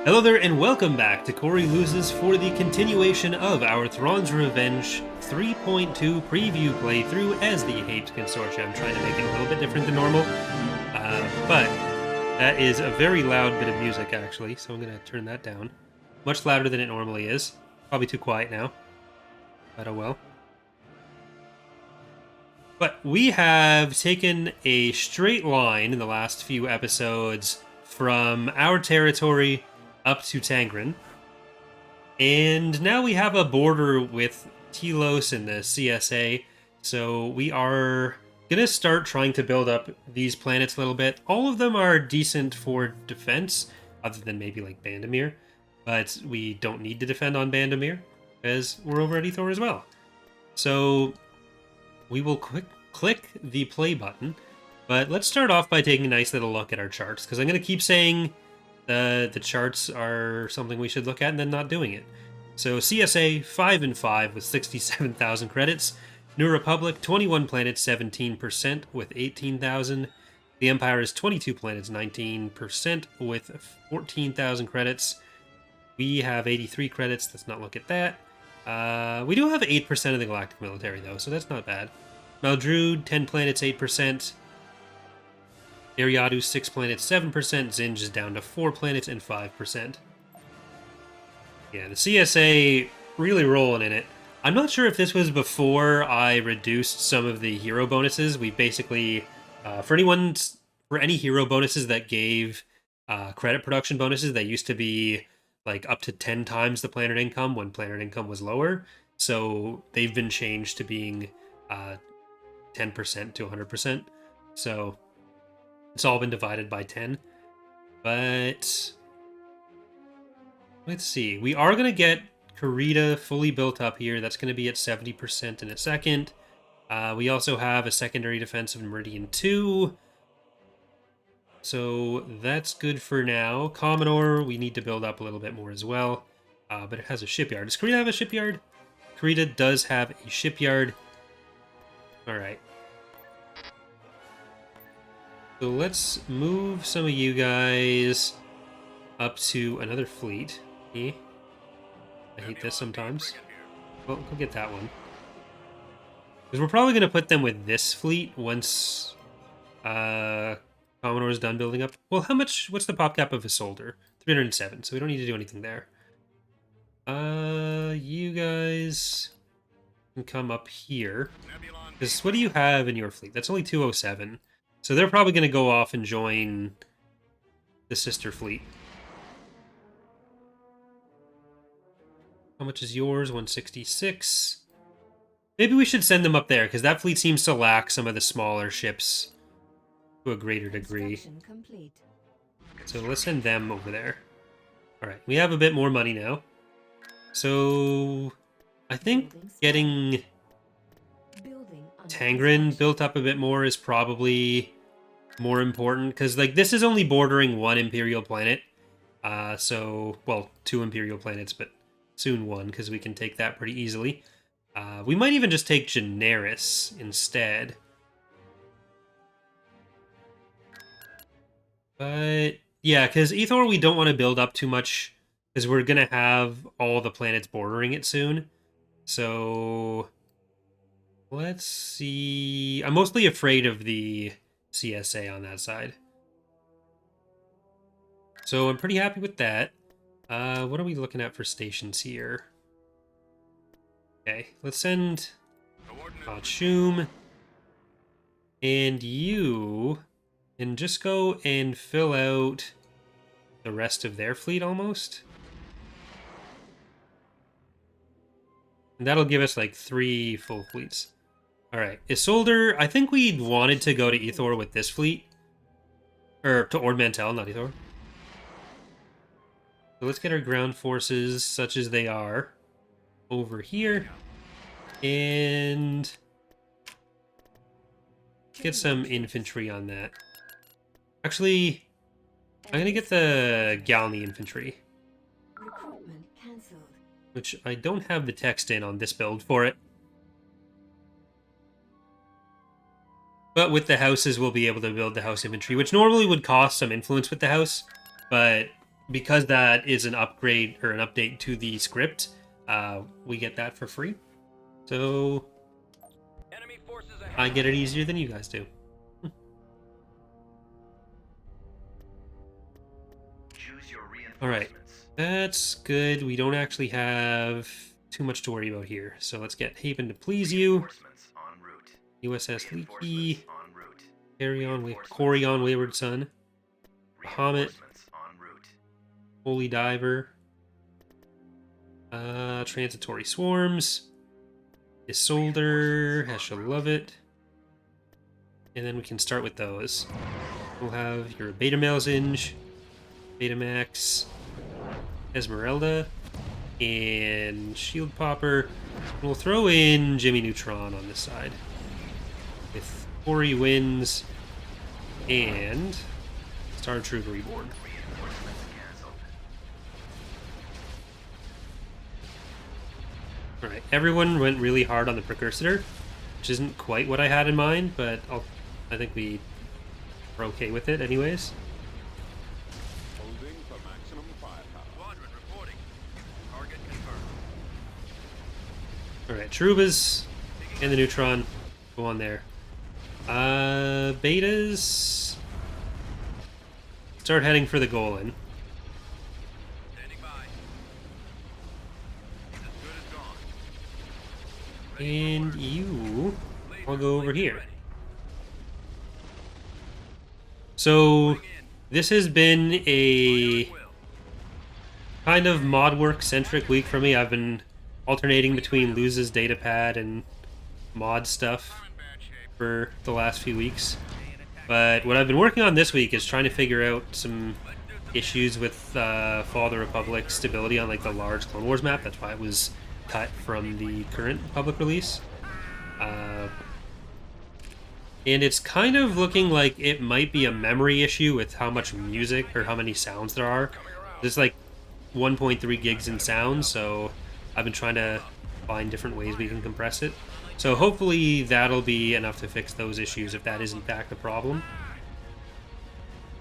Hello there, and welcome back to Corey Loses for the continuation of our Thrawn's Revenge 3.2 preview playthrough as the Hapes Consortium. I'm trying to make it a little bit different than normal, but that is a very loud bit of music, actually, so I'm going to turn that down. Much louder than it normally is. Probably too quiet now, but oh well. But we have taken a straight line in the last few episodes from our territory up to Tangren. And now we have a border with Telos and the CSA, so we are going to start trying to build up these planets a little bit. All of them are decent for defense, other than maybe like Bandamir, but we don't need to defend on Bandamir, because we're over at Ethor as well. So we will click the play button, but let's start off by taking a nice little look at our charts, because I'm going to keep saying the charts are something we should look at and then not doing it. So CSA 5-5 with 67,000 credits. New Republic 21 planets 17% with 18,000. The Empire is 22 planets 19% with 14,000 credits. We have 83 credits. Let's not look at that. We do have 8% of the galactic military though, so that's not bad. Maldrude 10 planets 8%. Ariadu 6 planets 7%. Zinj is down to 4 planets and 5%. Yeah, the CSA really rolling in it. I'm not sure if this was before I reduced some of the hero bonuses. We basically, for any hero bonuses that gave credit production bonuses, they used to be like up to 10 times the planet income when planet income was lower. So they've been changed to being 10% to 100%. So it's all been divided by 10. But let's see. We are going to get Karita fully built up here. That's going to be at 70% in a second. We also have a secondary defense of Meridian 2. So that's good for now. Commodore, we need to build up a little bit more as well. But it has a shipyard. Does Karita have a shipyard? Karita does have a shipyard. Alright. So let's move some of you guys up to another fleet. I hate this sometimes. Well, go get that one. Because we're probably going to put them with this fleet once Commodore's done building up. Well, what's the pop cap of a soldier? 307, so we don't need to do anything there. You guys can come up here. Because what do you have in your fleet? That's only 207. So they're probably going to go off and join the sister fleet. How much is yours? 166. Maybe we should send them up there, because that fleet seems to lack some of the smaller ships to a greater degree. So let's send them over there. Alright, we have a bit more money now. So I think getting Tangren built up a bit more is probably more important, because like this is only bordering one Imperial planet. Well, 2 Imperial planets, but soon 1, because we can take that pretty easily. We might even just take Generis instead. But yeah, because Ethor we don't want to build up too much, because we're going to have all the planets bordering it soon. So let's see. I'm mostly afraid of the CSA on that side. So I'm pretty happy with that. What are we looking at for stations here? Okay, let's send Shum. And you can just go and fill out the rest of their fleet almost. And that'll give us like 3 full fleets. Alright, Isolder, I think we wanted to go to Ethor with this fleet. Or to Mantell, not Ethor. So let's get our ground forces, such as they are, over here. And get some infantry on that. Actually, I'm going to get the Galney infantry. Which I don't have the text in on this build for it. But with the houses, we'll be able to build the house infantry, which normally would cost some influence with the house. But because that is an upgrade or an update to the script, we get that for free. So I get it easier than you guys do. Alright, that's good. We don't actually have too much to worry about here. So let's get Haven to please you. USS Leaky. Corey on Wayward Son. Bahamut. Holy Diver. Transitory Swarms. Isolder. Hesha Love It. And then we can start with those. We'll have your Beta Malzinge, Betamax, Esmeralda, and Shield Popper. We'll throw in Jimmy Neutron on this side. With Corey Wins and Star Trooper Reborn. Alright, everyone went really hard on the Precursor, which isn't quite what I had in mind, but I think we are okay with it anyways. Alright, Cheruba's and the Neutron go on there. Betas start heading for the Golan. And you will go over here. So this has been a kind of mod work centric week for me. I've been alternating between Luz's datapad and mod stuff for the last few weeks. But what I've been working on this week is trying to figure out some issues with Fall of the Republic stability on like the large Clone Wars map. That's why it was cut from the current public release. And it's kind of looking like it might be a memory issue with how much music or how many sounds there are. There's like 1.3 gigs in sound, so I've been trying to find different ways we can compress it. So hopefully that'll be enough to fix those issues if that is in fact a problem.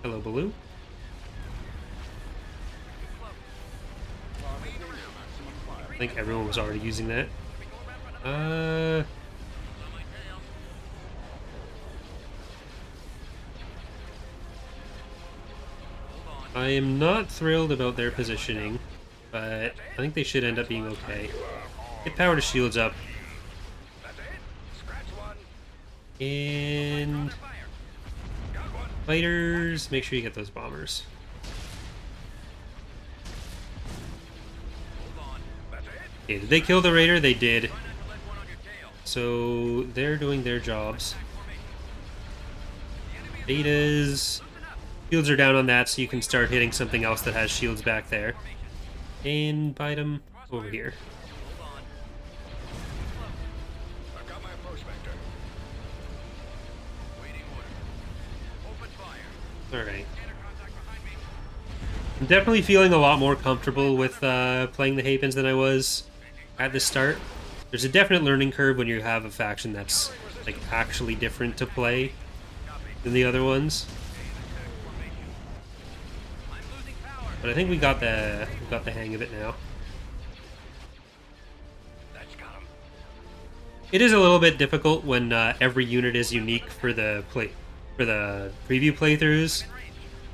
Hello, Baloo. I think everyone was already using that. I am not thrilled about their positioning, but I think they should end up being okay. Get power to shields up. And fighters, make sure you get those bombers. Okay, did they kill the raider? They did. So they're doing their jobs. Betas. Shields are down on that, so you can start hitting something else that has shields back there. And bite them over here. Alright. I'm definitely feeling a lot more comfortable with playing the Hapens than I was at the start. There's a definite learning curve when you have a faction that's like actually different to play than the other ones. But I think we got the hang of it now. It is a little bit difficult when every unit is unique for the preview playthroughs,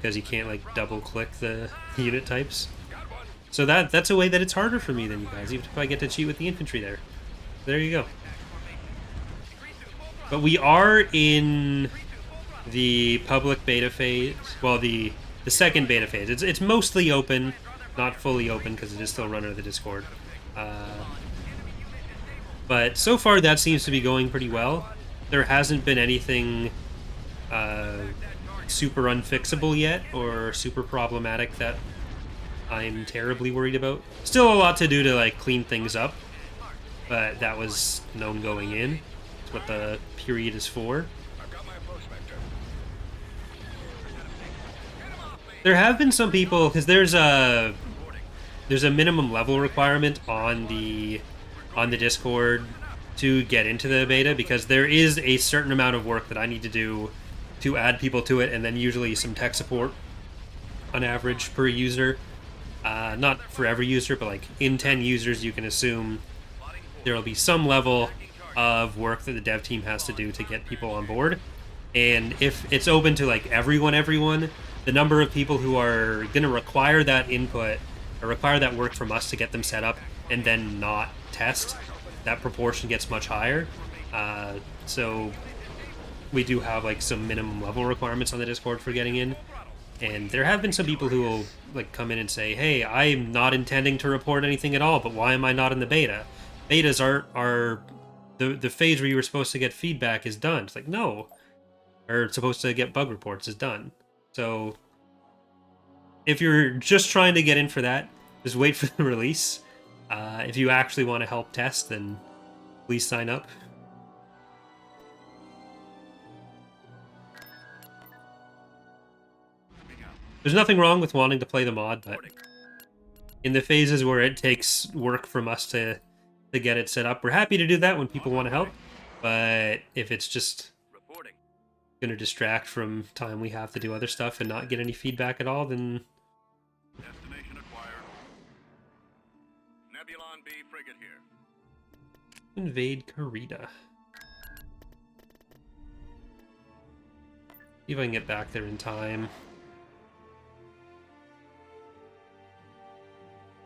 because you can't like double click the unit types. So that's a way that it's harder for me than you guys, even if I get to cheat with the infantry there. There you go. But we are in the public beta phase. Well, the second beta phase. It's mostly open, not fully open because it is still run under the Discord. But so far that seems to be going pretty well. There hasn't been anything super unfixable yet or super problematic that I'm terribly worried about. Still a lot to do to like clean things up, but that was known going in. That's what the period is for. There have been some people, because there's a minimum level requirement on the Discord to get into the beta, because there is a certain amount of work that I need to do to add people to it, and then usually some tech support on average per user. Not for every user, but like in 10 users, you can assume there will be some level of work that the dev team has to do to get people on board. And if it's open to like everyone, the number of people who are going to require that input or require that work from us to get them set up and then not test, that proportion gets much higher. So we do have like some minimum level requirements on the Discord for getting in. And there have been some people who will like come in and say, "Hey, I'm not intending to report anything at all, but why am I not in the beta? Betas are the phase where you were supposed to get feedback is done." It's like, no, or supposed to get bug reports is done. So if you're just trying to get in for that, just wait for the release. If you actually want to help test, then please sign up. There's nothing wrong with wanting to play the mod, but in the phases where it takes work from us to get it set up, we're happy to do that when people want to help. But if it's just going to distract from time we have to do other stuff and not get any feedback at all, then... Destination acquired. Nebulon B frigate here. Invade Karita. See if I can get back there in time.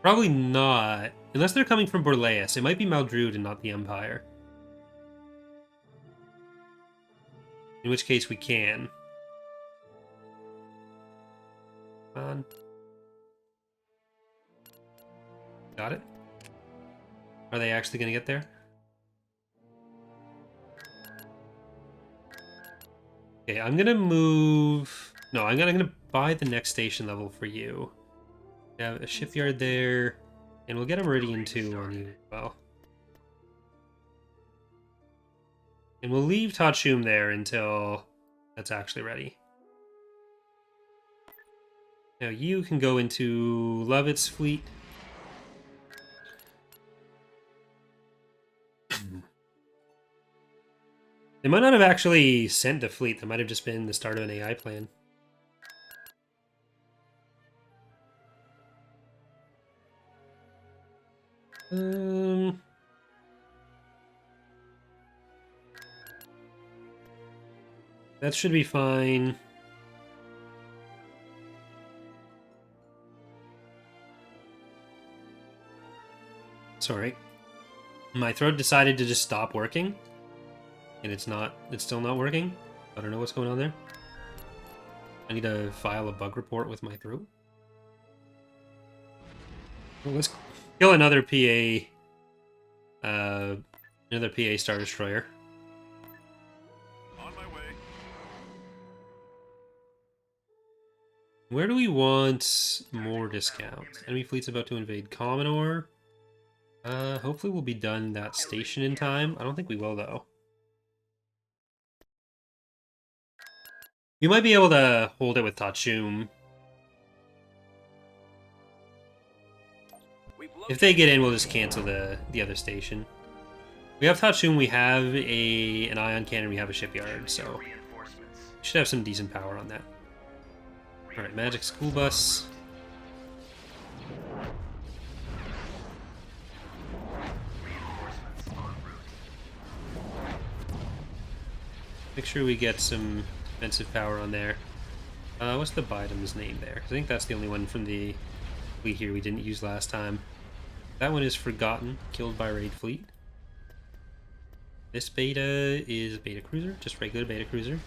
Probably not. Unless they're coming from Borleas. It might be Maldrude and not the Empire. In which case we can. Come on. Got it. Are they actually going to get there? Okay, I'm going to move... No, I'm going to buy the next station level for you. Have a shipyard there, and we'll get a Meridian 2 on you as well. And we'll leave Tachum there until that's actually ready. Now you can go into Lovett's fleet. They might not have actually sent the fleet. That might have just been the start of an AI plan. That should be fine. Sorry. My throat decided to just stop working. And it's still not working. I don't know what's going on there. I need to file a bug report with my throat. Well, let's kill another PA Star Destroyer. On my way. Where do we want more discounts? Enemy fleet's about to invade Commodore. Hopefully we'll be done that station in time. I don't think we will, though. You might be able to hold it with Tachum. If they get in, we'll just cancel the other station. We have Tachum, we have an ion cannon, we have a shipyard, so we should have some decent power on that. Alright, Magic School Bus. Make sure we get some defensive power on there. What's the Bidem's name there? I think that's the only one from the fleet here we didn't use last time. That one is Forgotten, killed by Raid Fleet. This beta is a beta cruiser, just regular beta cruiser.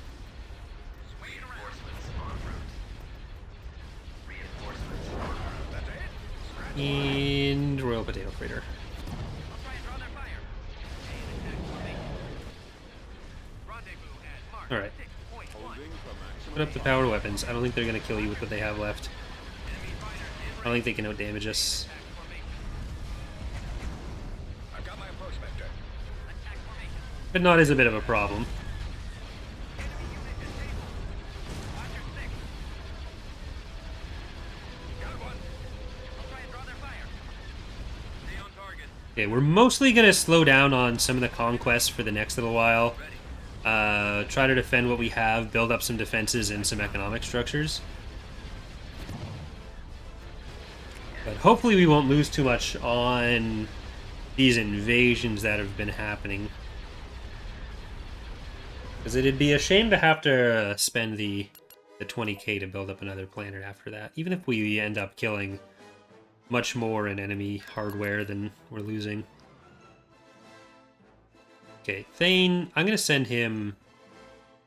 And Royal Potato Freighter. Alright. Put up the power weapons. I don't think they're going to kill you with what they have left. I don't think they can outdamage us. But not is a bit of a problem. Okay, we're mostly going to slow down on some of the conquests for the next little while. Try to defend what we have, build up some defenses and some economic structures. But hopefully we won't lose too much on these invasions that have been happening. Because it'd be a shame to have to spend the 20k to build up another planet after that. Even if we end up killing much more in enemy hardware than we're losing. Okay, Thane, I'm going to send him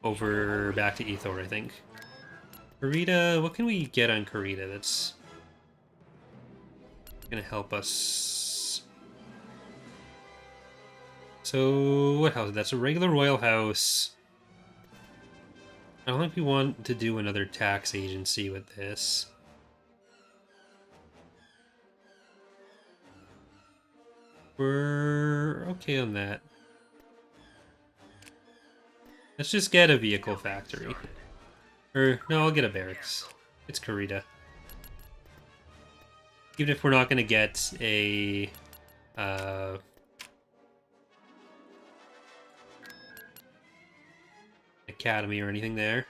over back to Ethor, I think. Karita, what can we get on Karita that's going to help us? So, what house? That's a regular royal house. I don't think we want to do another tax agency with this. We're okay on that. Let's just get a vehicle factory. Or, no, I'll get a barracks. It's Karita. Even if we're not going to get a... academy or anything there.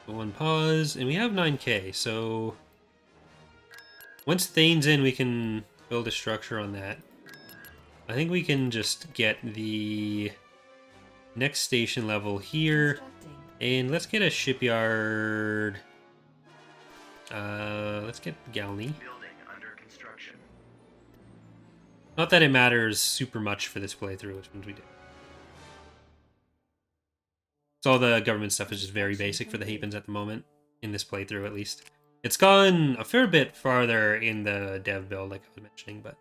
One pause, and we have 9k, so... Once Thane's in, we can build a structure on that. I think we can just get the next station level here. And let's get a shipyard. Let's get Galney. Not that it matters super much for this playthrough, which ones we do. So all the government stuff is just very basic for the Hapens at the moment, in this playthrough at least. It's gone a fair bit farther in the dev build, like I was mentioning, but...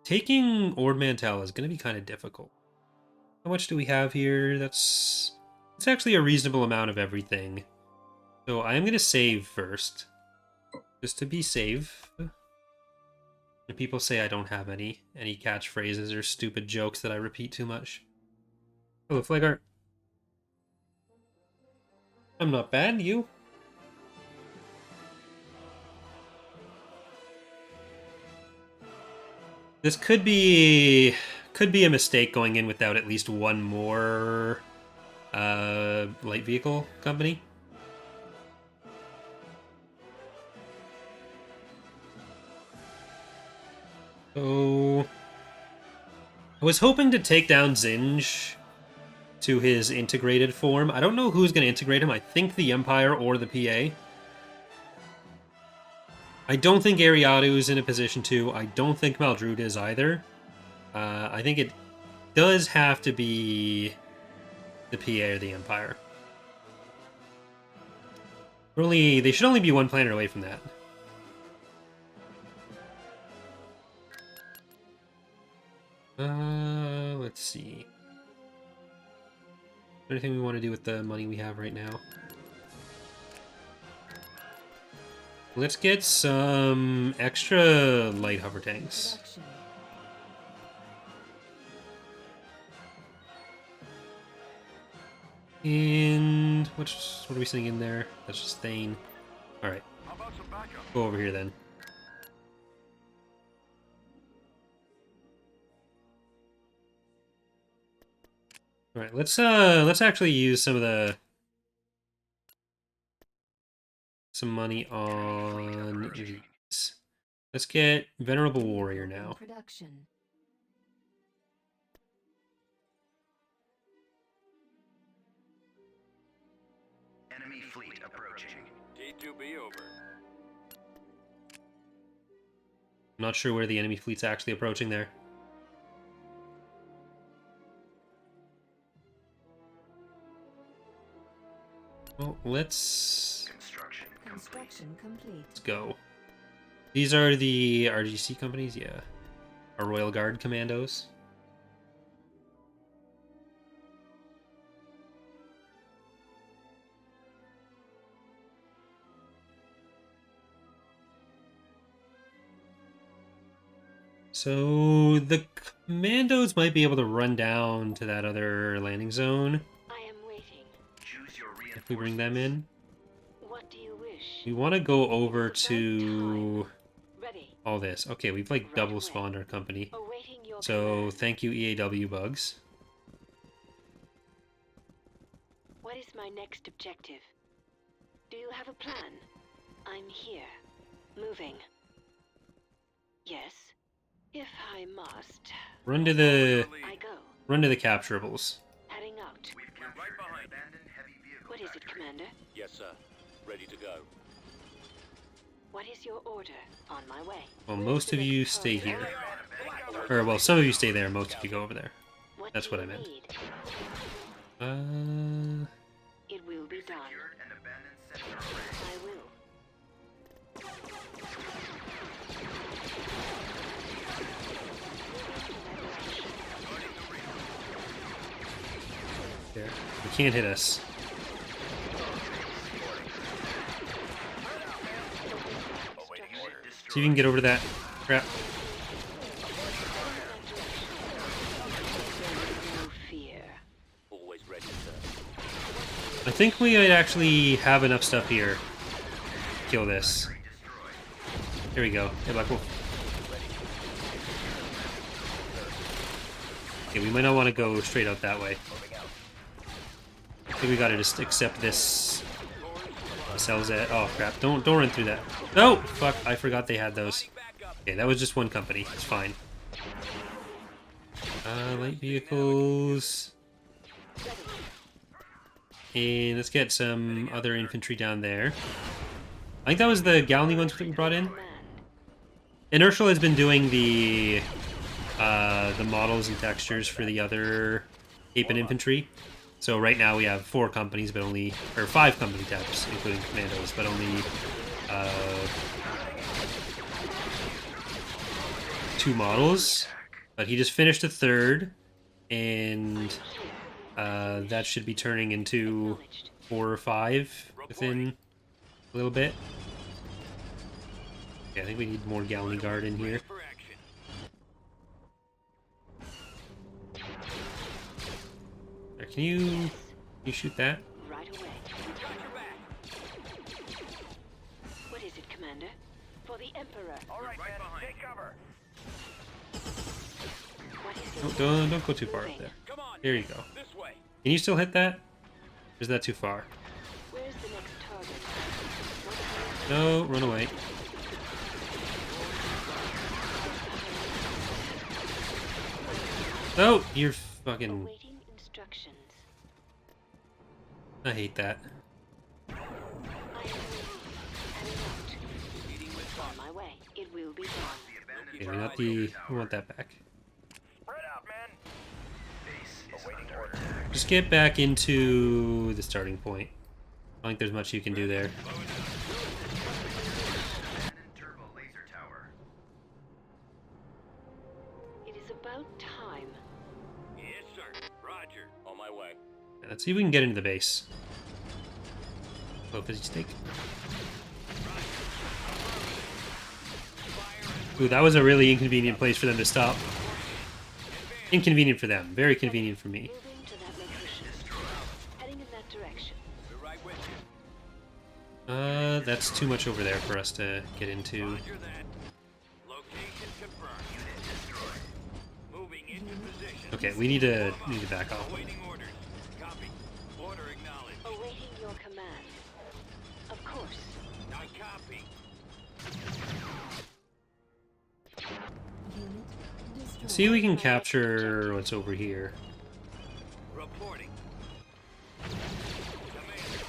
Taking Ord Mantell is going to be kind of difficult. How much do we have here? It's actually a reasonable amount of everything. So I am going to save first. Just to be safe. And people say I don't have any catchphrases or stupid jokes that I repeat too much. Hello, Flaggart. I'm not bad, you? This could be a mistake going in without at least one more light vehicle company. So I was hoping to take down Zinj to his integrated form. I don't know who's going to integrate him. I think the Empire or the PA. I don't think Ariadu is in a position to. I don't think Maldrud is either. I think it does have to be the PA or the Empire. They should only be one planet away from that. Let's see. Anything we want to do with the money we have right now? Let's get some extra light hover tanks. And what are we sitting in there? That's just Thane. Alright. Go over here then. Alright, let's actually use some money on these. Let's get Venerable Warrior now. Enemy fleet approaching. T2B over. I'm not sure where the enemy fleet's actually approaching there. Well, let's Construction complete. Let's go. These are the RGC companies, yeah. Our Royal Guard commandos. So the commandos might be able to run down to that other landing zone. I am waiting. Choose your If we bring them in. What do you wish? We want to go over to Ready. all this. Okay, we've like double spawned our company. Awaiting your So command. thank you, EAW Bugs. What is my next objective? Do you have a plan? I'm here. Moving. Yes. If I must. Run to the I go. capturables. Heading out. We've captured right behind an abandoned heavy vehicle What is it, factory. Commander? Yes, sir. Ready to go. What is your order? On my way. Well, Where's most the of next you target? stay here. Or, well, some of you stay there, most of you go over there. That's do what I you meant. need? It will be done. Secured an abandoned sensor array. I will. There. You can't hit us. See if you can get over to that crap. No fear. Always ready, sir. I think we might actually have enough stuff here to kill this. Here we go. Hey, Black Wolf. Okay, we might not want to go straight out that way. I think we gotta just accept this. Sells it. Oh crap! Don't run through that. No, fuck! I forgot they had those. Okay, that was just one company. It's fine. Light vehicles. And let's get some other infantry down there. I think that was the Galney ones that we brought in. Inertial has been doing the models and textures for the other Ape and infantry. So right now we have 4 companies, but only, or 5 company types, including commandos, but only 2 models. But he just finished a 3rd, and that should be turning into 4 or 5 within a little bit. Okay, I think we need more Galney Guard in here. For action. There, can you shoot that? Right away. Got your back. What is it, Commander? For the Emperor. All right, man. Take cover. What is Oh, your don't go too far up there. Come on. Here you go. This way. Can you still hit that? Or is that too far? Where's the next target? No, run away. Oh, you're fucking... Awaiting instructions. I hate that. I am heading out. On my way. It will be done. Okay, we want that back. Spread out, man. Base is under attack. Just get back into the starting point. I don't think there's much you can do there. Abandoned turbo laser tower. It is about time. Yes, sir. Roger. On my way. Let's see if we can get into the base. Oh, fizzy steak. Ooh, that was a really inconvenient place for them to stop. Inconvenient for them. Very convenient for me. Moving to that location. Heading in that direction. We're right with you. That's too much over there for us to get into. Roger that. Location confirmed. Unit destroyed. Moving into position. Okay, we need to back off. Awaiting orders. Copy. Order acknowledged. Awaiting your command. Of course. I copy. See if we can capture what's over here. Reporting. Commander.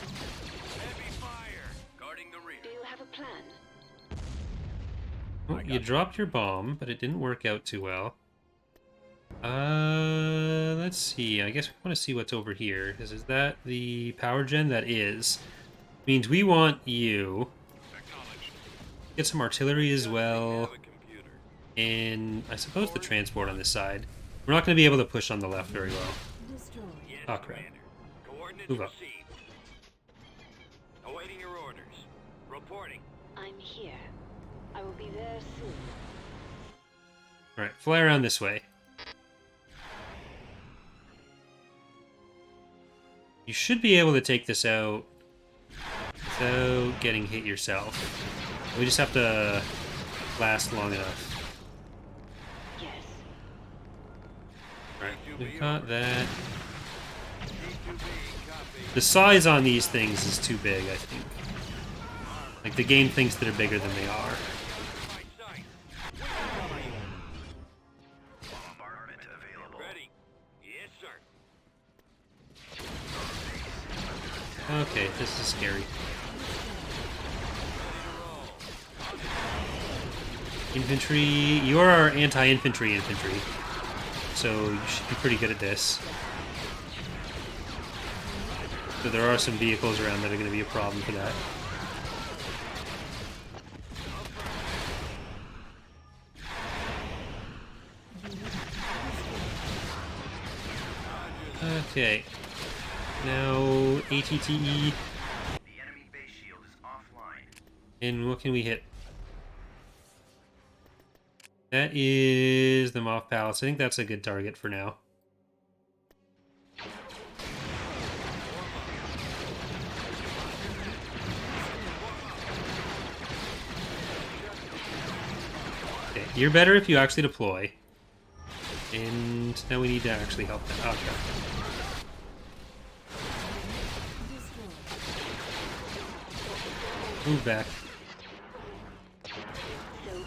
Heavy fire. Guarding the rear. Do you have a plan? Oh, you dropped your bomb, but it didn't work out too well. Let's see. I guess we want to see what's over here. Is that the power gen? That is. Means we want you. Acknowledged. Get some artillery as well. Have a computer. And I suppose the transport on this side. We're not going to be able to push on the left very well. Yes, Oh, crap. Commander. Coordinates Move up. received. Awaiting your orders. Reporting. I'm here. I will be there soon. Alright, fly around this way. You should be able to take this out without getting hit yourself. We just have to last long enough. Yes. Alright, we've got that. D2B, copy. The size on these things is too big, I think. Like, the game thinks they're bigger than they are. My sight. Bombardment available. Ready. Yes, sir. Okay, this is scary. Infantry, you are our anti-infantry infantry, so you should be pretty good at this. So there are some vehicles around that are going to be a problem for that. Okay. Now ATTE. The enemy base shield is offline. And what can we hit? That is the Moth Palace. I think that's a good target for now. Okay, you're better if you actually deploy. And now we need to actually help them. Okay. Move back. So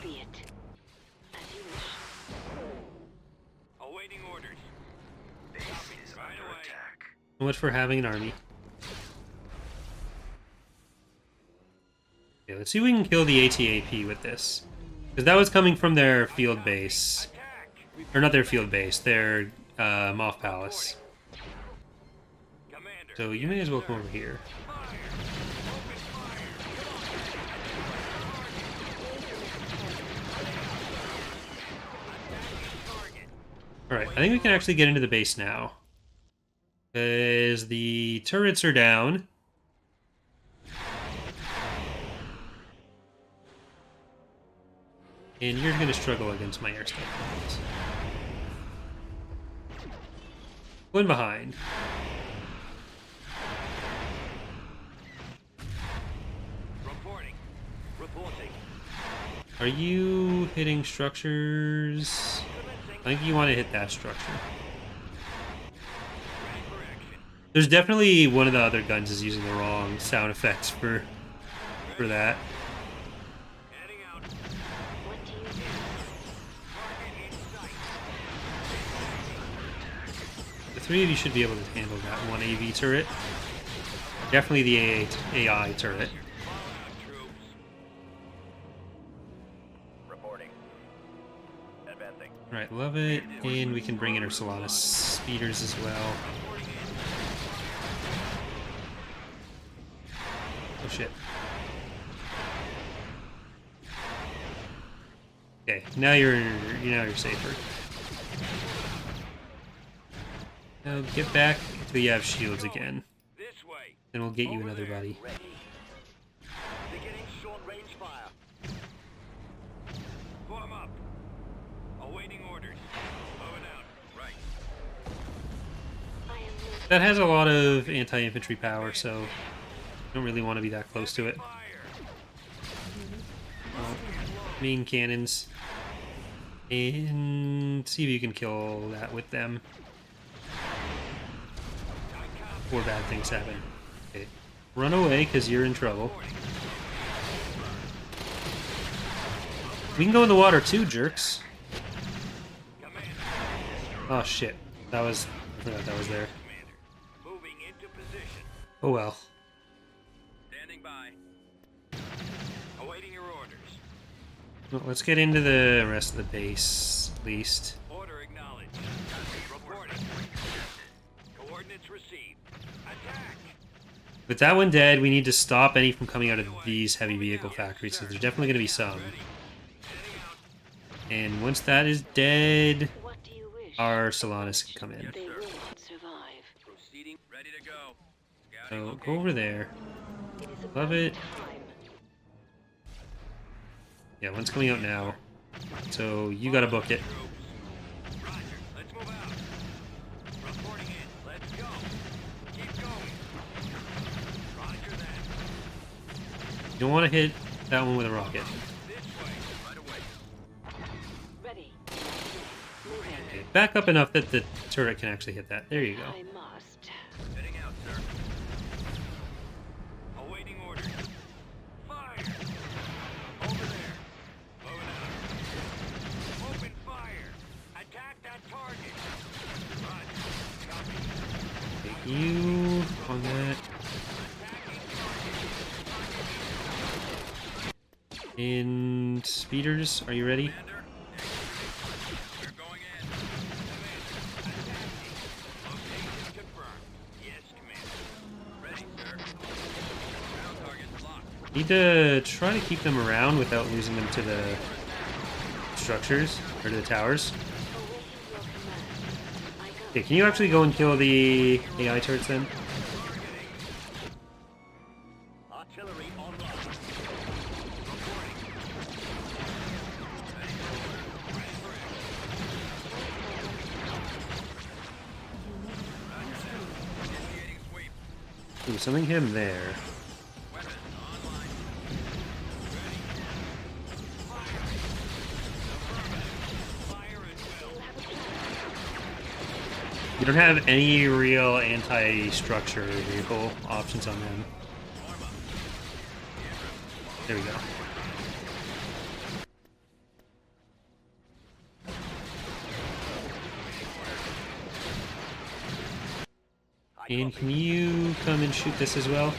be it. As you wish. Awaiting orders. Base is Right under away. attack. So much for having an army. Okay, let's see if we can kill the ATAP with this. Because that was coming from their field base. Attack. Or not their field base, their Moth Palace. Commander. So you may as well come over here. Fire. Open fire. Target. Alright, I think we can actually get into the base now. Because the turrets are down. And you're going to struggle against my air strike. One behind. Reporting. Reporting. Are you hitting structures? I think you want to hit that structure. Ready for action. There's definitely one of the other guns is using the wrong sound effects for that. Heading out. What do you do? Target in sight. The three of you should be able to handle that one AV turret. Definitely the AI turret. Follow out, troops. Reporting. Advancing. Alright, love it. And we can bring in our Solana speeders as well. Reporting in. Oh shit. Okay, now you're safer. Now get back until you have shields again. This way. Then we'll get you Over another there. buddy. Ready. Beginning short range fire. Form up. Awaiting orders. Moving out. Right. I am moving. That has a lot of anti-infantry power, so you don't really want to be that close to it. Fire. Main cannons. And see if you can kill that with them. Before bad things happen. Okay. Run away, because you're in trouble. We can go in the water too, jerks. Oh shit. I forgot that was there. Commander. Moving into position. Oh well. Standing by. Awaiting your orders. Well, let's get into the rest of the base, at least. Order acknowledged. Reporting. Coordinates received. Attack. With that one dead, we need to stop any from coming out of these heavy vehicle factories, so there's definitely going to be some. Ready. Heading out. And once that is dead, What do you wish? our Solanas can come in. They will not survive. Proceeding. Ready to go. Scouting So location. go over there. It is Love about it. time. Yeah, one's coming out now. So you gotta book it. Troops. Roger. Let's move out. Reporting in. Let's go. Keep going. Roger that. You don't want to hit that one with a rocket. This way. Right away. Ready. Moving. Okay, back up enough that the turret can actually hit that. There you go. I must. Heading out, sir. Awaiting orders. Fire. You on that. And speeders, are you ready? Commander. We're going in. Location confirmed. Yes, Commander. Ready, sir. Ground target locked. Need to try to keep them around without losing them to the structures or to the towers. Awaiting your command. I go. Okay, can you actually go and kill the AI turrets then? Artillery online. Initiating sweep. Ooh, something hit him there. Weapons online. Ready. Fire at will. You don't have any real anti-structure vehicle options on them. There we go. And can you come and shoot this as well?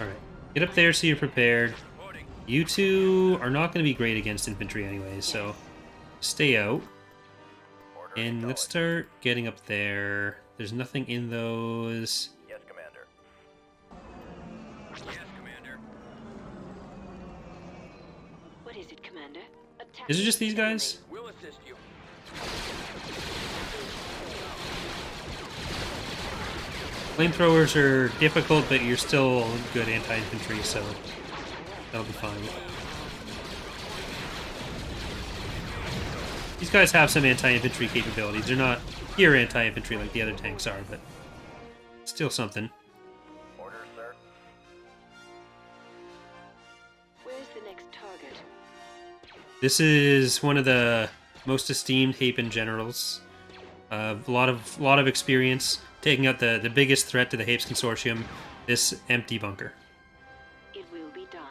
Alright. Get up there so you're prepared. Reporting. You two are not going to be great against infantry anyways, so stay out. And let's start getting up there. There's nothing in those. Yes, Commander. Yes, Commander. What is it, Commander? Attack. Is it just these guys? We'll assist you. Flamethrowers are difficult, but you're still good anti-infantry, so that'll be fine. These guys have some anti-infantry capabilities. They're not pure anti-infantry like the other tanks are, but still something. Order, sir. Where's the next target? This is one of the most esteemed Hapen generals. A lot of experience taking out the biggest threat to the Hapes Consortium, this empty bunker. It will be done.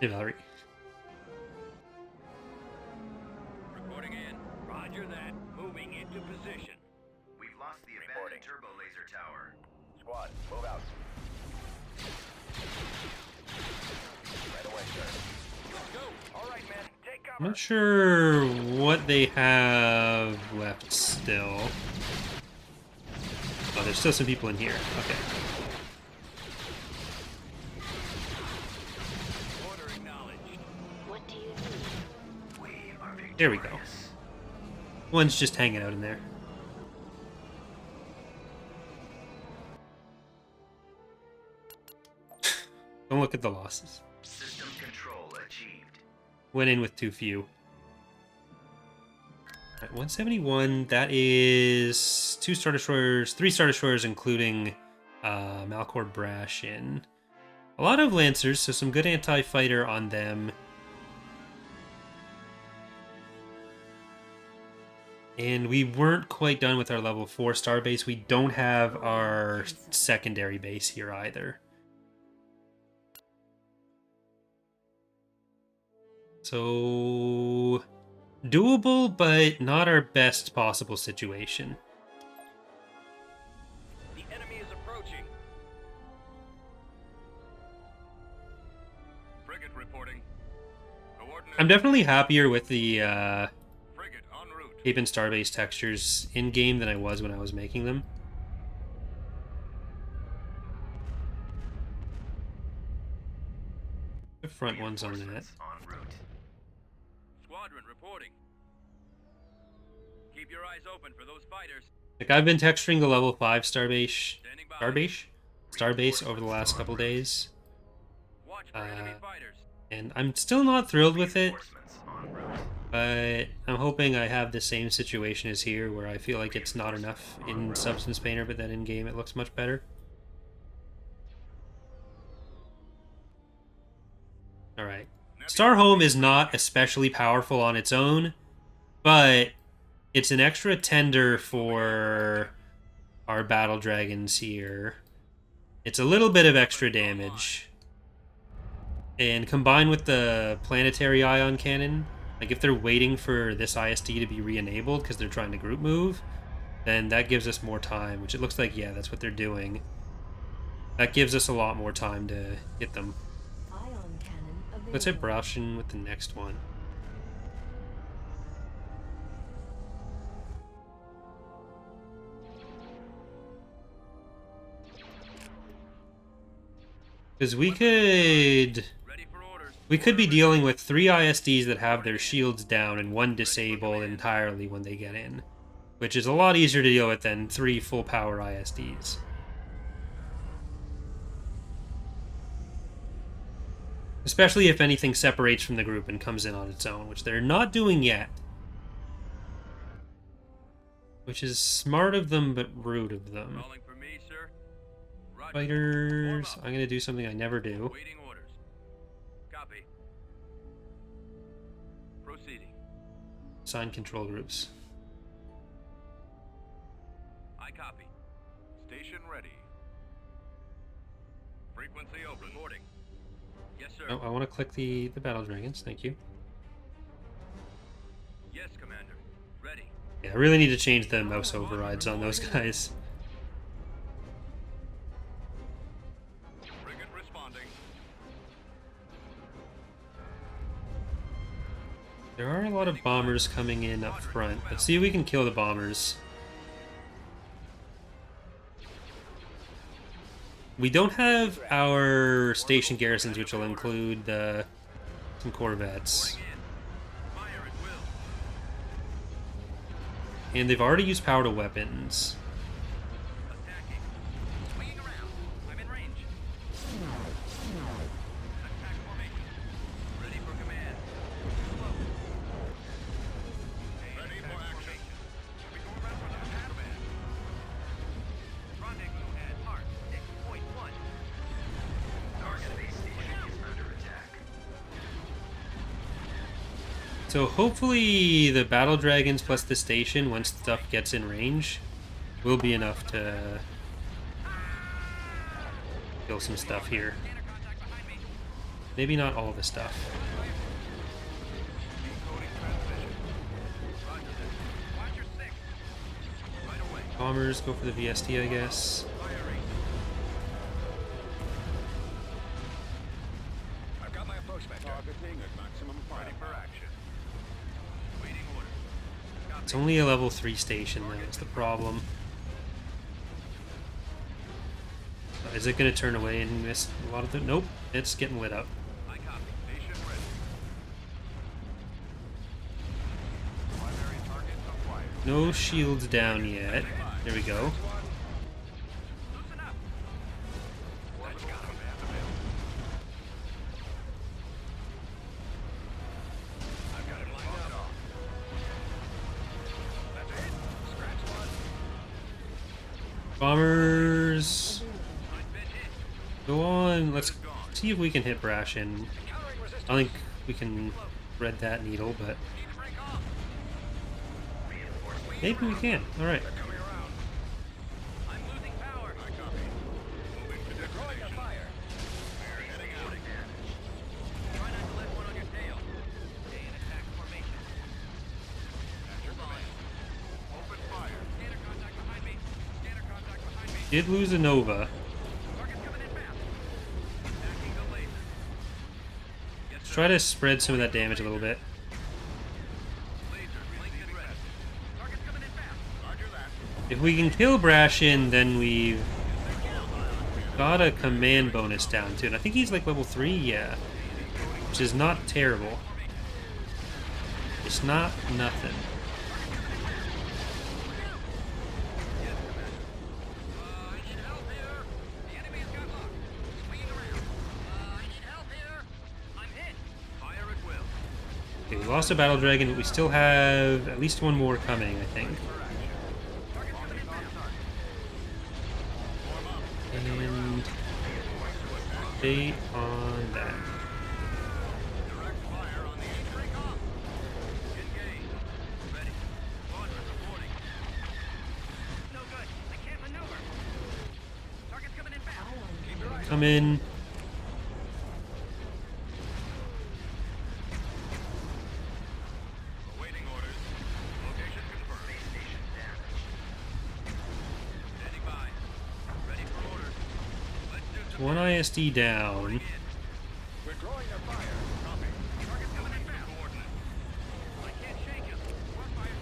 Hey, Valerie. Reporting in. Roger that. Moving into position. We've lost the abandoned turbo laser tower. Squad, move out. Right away, sir. Let's go. All right, men. Take I'm cover. not sure what they have left still. Oh, there's still some people in here. Okay. Order acknowledged. What do you need? We are victorious. There we go. One's just hanging out in there. Don't look at the losses. System control achieved. Went in with too few. Alright, 171. That is 2 Star Destroyers, 3 Star Destroyers, including Malcor Brash in. A lot of Lancers, so some good anti-fighter on them. And we weren't quite done with our level 4 star base. We don't have our secondary base here either. So doable, but not our best possible situation. The enemy is approaching. Frigate reporting. Coordinates. I'm definitely happier with the Frigate en route. Haven Starbase textures in-game than I was when I was making them. The front one's on that. Reinforcements en route. Squadron reporting. Keep your eyes open for those fighters. Like, I've been texturing the level 5 Starbase, Standing by. Starbase over the last couple days, Watch for enemy uh, fighters. and I'm still not thrilled with it, Reinforcements en route. but I'm hoping I have the same situation as here, where I feel like it's not enough in Substance Painter, but then in-game it looks much better. Alright. Star Home is not especially powerful on its own, but it's an extra tender for our battle dragons here. It's a little bit of extra damage. and combined with the planetary ion cannon, like if they're waiting for this ISD to be re-enabled because they're trying to group move, then that gives us more time, which it looks like, yeah, that's what they're doing. That gives us a lot more time to hit them. Ion cannon available. Let's hit Browshin with the next one. Because we could be dealing with 3 ISDs that have their shields down and 1 disabled entirely when they get in, which is a lot easier to deal with than 3 full power ISDs. Especially if anything separates from the group and comes in on its own, which they're not doing yet. Which is smart of them, but rude of them. Calling for me, sir. Roger. Fighters, I'm going to do something I never do. Waiting orders. Copy. Proceeding. Assign control groups. I copy. Station ready. Frequency open. Reporting. Yes, sir. Oh, I want to click the battle dragons, thank you. Yes, Commander. Ready. Yeah, I really need to change the mouse overrides on those guys. Frigate responding. There are a lot of bombers coming in up front. Let's see if we can kill the bombers. We don't have our station garrisons, which will include some corvettes. Pouring in. Fire at will. And they've already used power to weapons. Attacking. Swinging around. I'm in range. Attack formation. Ready for command. Slow. Ready for action. We go around for the attack command. Rendezvous at Mark 6.1. Target base station is under attack. So hopefully the battle dragons plus the station, once stuff gets in range, will be enough to kill some stuff here. Scanner contact behind me. Maybe not all the stuff. Decoding transmission. Roger that. Watcher 6. Right away. Bombers go for the VST, I guess. Firing. I've got my approach vector. Targeting at maximum fire. Ready for action. Waiting orders. Copy. It's only a level 3 station, though, that's the problem. Is it going to turn away and miss a lot of the... Nope, it's getting lit up. I copy. Station ready. Primary target acquired. No shields down yet. There we go. Loosen up. That's got him. I've got him lined up. That's it. Scratch one. Bombers! I've been hit. Go on, let's see if we can hit Brashin. Encountering resistance. I don't think we can thread that needle, but Need to break off. maybe we can. Alright. They're coming around. I'm losing power. I copy. Moving to deploying a fire. We're heading out. Try not to let one on your tail. Stay in attack formation. Hold on. Open fire. Scanner contact behind me. Scanner contact behind me. Did lose a Nova. Target's coming in fast. Attacking the laser. Yes, Let's sir. try to spread some of that damage a little bit. Laser blinking red. Target's coming in fast. Roger that. If we can kill Brashin, then we've got a command bonus down too. And I think he's like level 3, yeah. Which is not terrible. It's not nothing. I need help here. The enemy has got locked. Swinging around. I need help here. I'm hit. Fire at will. Okay, we lost a battle dragon, but we still have at least one more coming, I think. Target's coming in fast. And stay on that. Direct fire on the enemy. Break off. Engage. Ready. Launcher reporting. No good. I can't maneuver. Target's coming in fast. Keep your eyes Come in. ISD down. We're drawing their fire. Copy. Target's coming in fast. Coordinates. I can't shake him. Crossfire.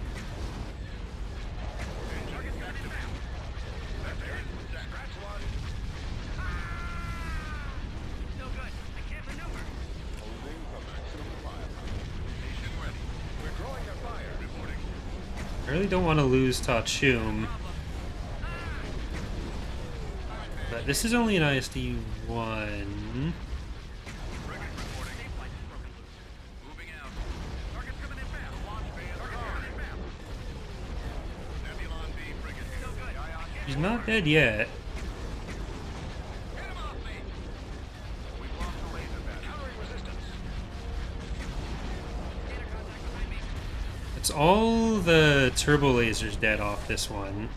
Target's coming in fast. That's it. Scratch one. No good. I can't maneuver. Holding for maximum firepower. Station ready. We're drawing their fire. Reporting. I really don't want to lose Tachum. But this is only an ISD 1. Frigate reporting. Moving out. Target's coming in fast. Launch van. Target's coming in fast. Nebulon B frigate. No good. He's not dead yet. Get him off me! We've lost the laser battery. Countering resistance. Data contact behind me. It's all the turbo lasers dead off this one.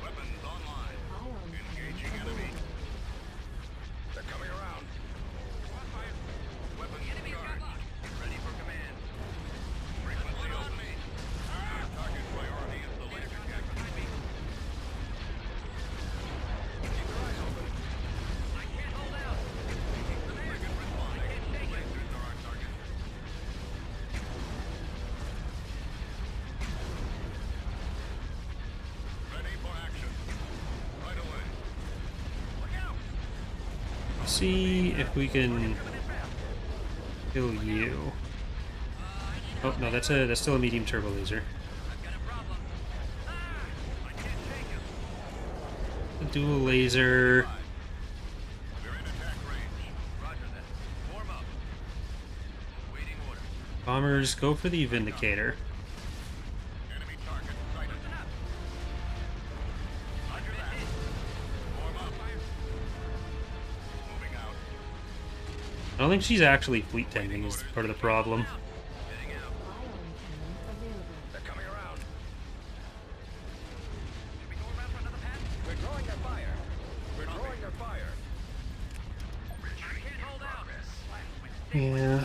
Weapons online. Ion Engaging enemy. They're coming around. Crossfire. Weapons charged. Ready for command. Frequency on me. Target priority is the laser cat behind me. Keep your eyes open. I can't hold out. Frigate responding. Lasers are our target. Ready for action. Right away. Look out! See if we can kill you. Oh no, that's still a medium turbo laser. I've got a problem. I can't take him. A dual laser. We're in attack range. Roger that. Form up. Waiting order. Bombers, go for the Vindicator. Enemy target sighted. Listen up. Roger that. Form up. Moving out. I don't think she's actually fleet tending is part of the problem. Heading out. cannon available. They're coming around. Should we go around for another pass? We're drawing their fire. We're drawing their fire. I can't hold out. Yeah.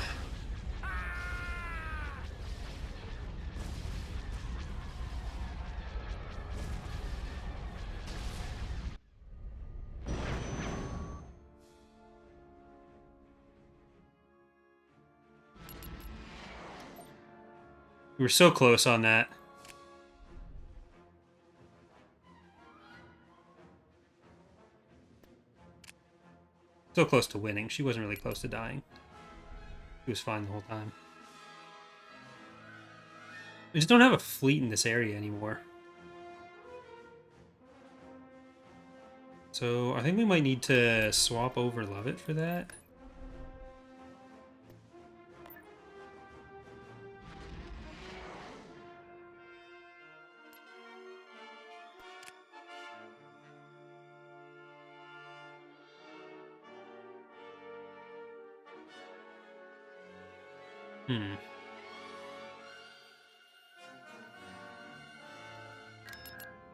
We were so close on that. So close to winning. She wasn't really close to dying. She was fine the whole time. We just don't have a fleet in this area anymore. So I think we might need to swap over Lovett for that.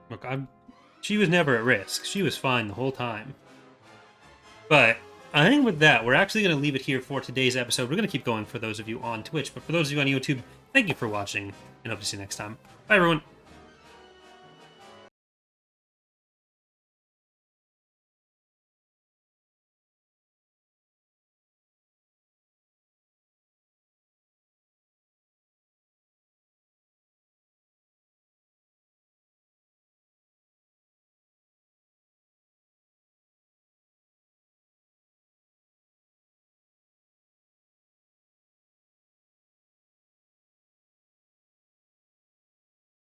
Look, she was never at risk. She was fine the whole time. But I think with that, we're actually going to leave it here for today's episode. We're going to keep going for those of you on Twitch, but for those of you on YouTube, thank you for watching, and hope to see you next time. Bye, everyone.